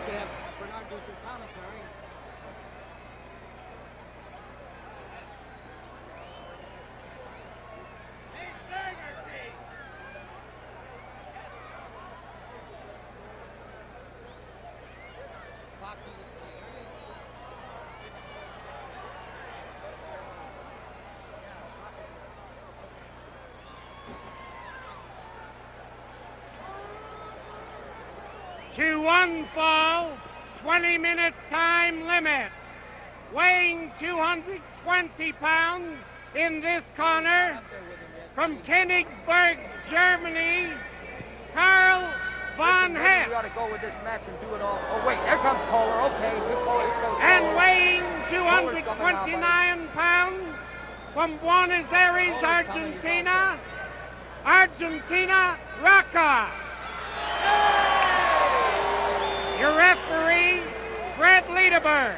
could have Bernard do some commentary. To one fall, 20-minute time limit. Weighing 220 pounds in this corner, from Königsberg, Germany, Karl von Hess. You ought to go with this match and do it all. Oh, wait, there comes Kohler. Okay, and weighing 229 pounds, from Buenos Aires, Argentina, Rocca. Your referee, Fred Liederberg.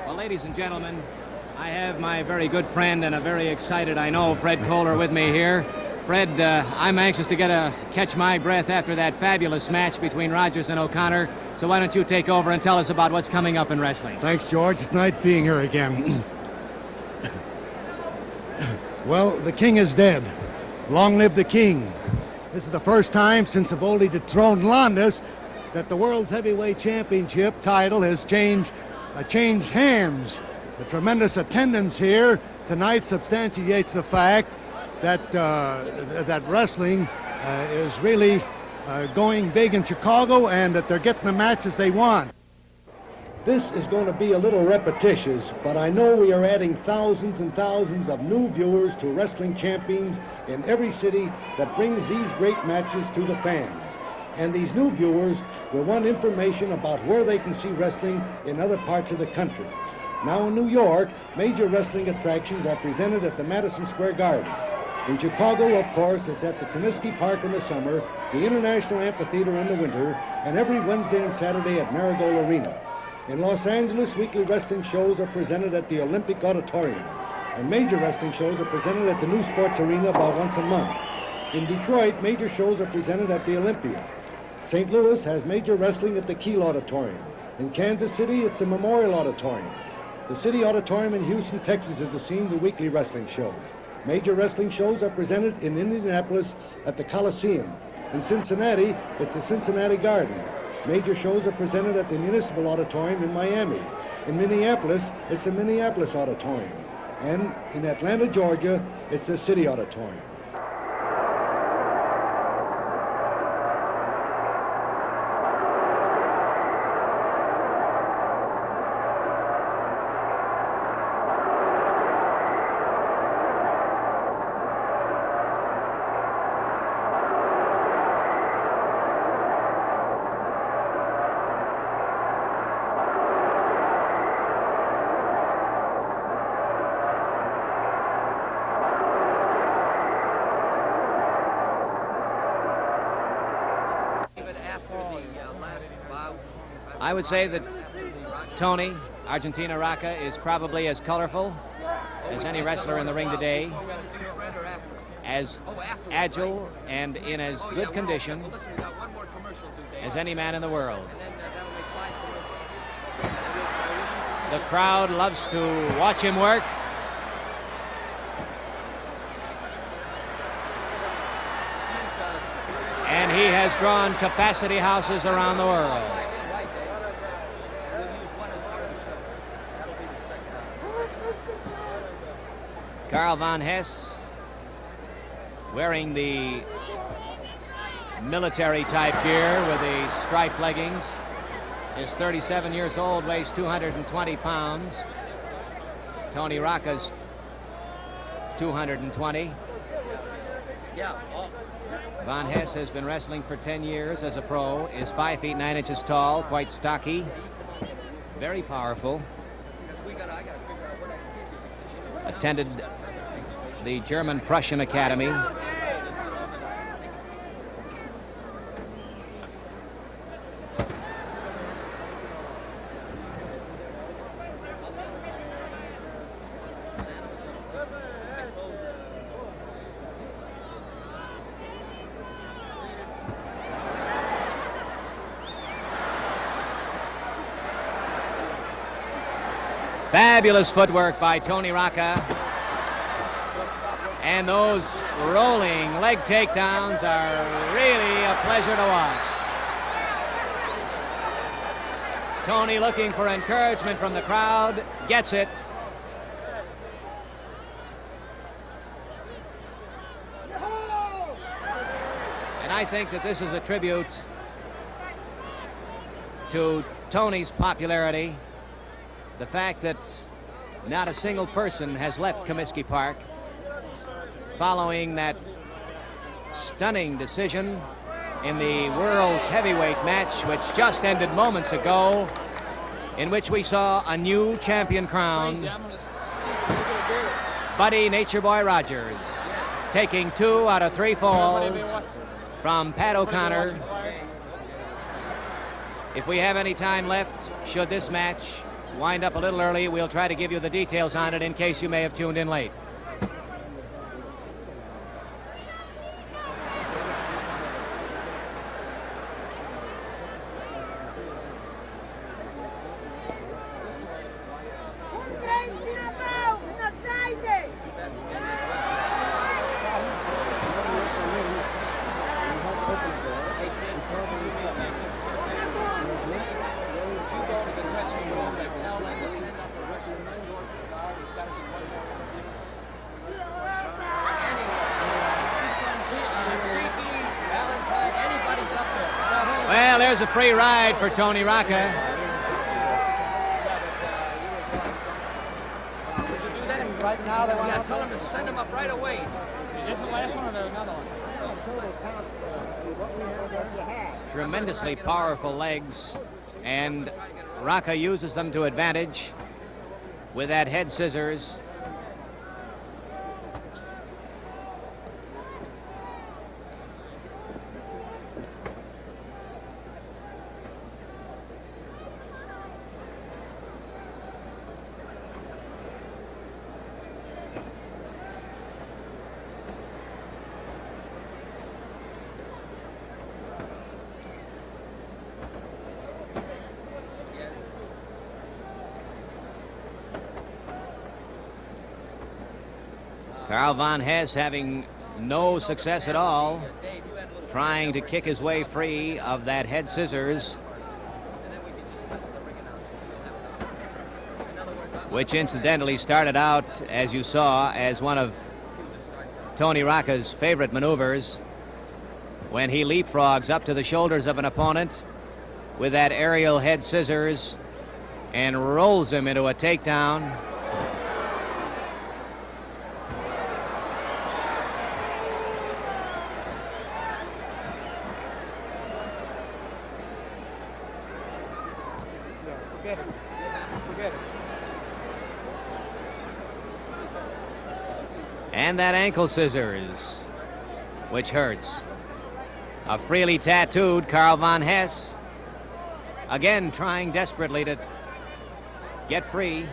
Well, ladies and gentlemen, I have my very good friend and a very excited, I know, Fred Kohler with me here. Fred, I'm anxious to catch my breath after that fabulous match between Rogers and O'Connor. So why don't you take over and tell us about what's coming up in wrestling? Thanks, George. It's nice being here again. Well, the king is dead. Long live the king. This is the first time since of old he dethroned Landis that the World's Heavyweight Championship title has changed hands. The tremendous attendance here tonight substantiates the fact that that wrestling is really going big in Chicago and that they're getting the matches they want. This is going to be a little repetitious, but I know we are adding thousands and thousands of new viewers to Wrestling Champions in every city that brings these great matches to the fans. And these new viewers will want information about where they can see wrestling in other parts of the country. Now in New York, major wrestling attractions are presented at the Madison Square Garden. In Chicago, of course, it's at the Comisky Park in the summer, the International Amphitheater in the winter, and every Wednesday and Saturday at Marigold Arena. In Los Angeles, weekly wrestling shows are presented at the Olympic Auditorium, and major wrestling shows are presented at the New Sports Arena about once a month. In Detroit, major shows are presented at the Olympia. St. Louis has major wrestling at the Kiel Auditorium. In Kansas City, it's the Memorial Auditorium. The City Auditorium in Houston, Texas is the scene of the weekly wrestling shows. Major wrestling shows are presented in Indianapolis at the Coliseum. In Cincinnati, it's the Cincinnati Gardens. Major shows are presented at the Municipal Auditorium in Miami. In Minneapolis, it's the Minneapolis Auditorium. And in Atlanta, Georgia, it's the City Auditorium. I would say that Tony, Argentina Rocca, is probably as colorful as any wrestler in the ring today, as agile and in as good condition as any man in the world. The crowd loves to watch him work. And he has drawn capacity houses around the world. Karl von Hess, wearing the military-type gear with the striped leggings, is 37 years old, weighs 220 pounds. Tony Rocca's 220. Von Hess has been wrestling for 10 years as a pro, is 5 feet 9 inches tall, quite stocky, very powerful. Attended the German-Prussian Academy. Fabulous footwork by Tony Rocca. And those rolling leg takedowns are really a pleasure to watch. Tony looking for encouragement from the crowd, gets it. And I think that this is a tribute to Tony's popularity. The fact that not a single person has left Comisky Park following that stunning decision in the world's heavyweight match, which just ended moments ago, in which we saw a new champion crowned. Buddy Nature Boy Rogers taking 2 out of 3 falls from Pat O'Connor. If we have any time left, should this match wind up a little early, we'll try to give you the details on it in case you may have tuned in late. Well, there's a free ride for Tony Rocca. Right now, they want to tell him to send him up right away. Is this the last one or another one? Tremendously powerful legs, and Rocca uses them to advantage with that head scissors. Karl von Hess having no success at all, trying to kick his way free of that head scissors, which incidentally started out, as you saw, as one of Tony Rocca's favorite maneuvers, when he leapfrogs up to the shoulders of an opponent with that aerial head scissors and rolls him into a takedown. And that ankle scissors, which hurts. A freely tattooed Karl von Hess, again trying desperately to get free.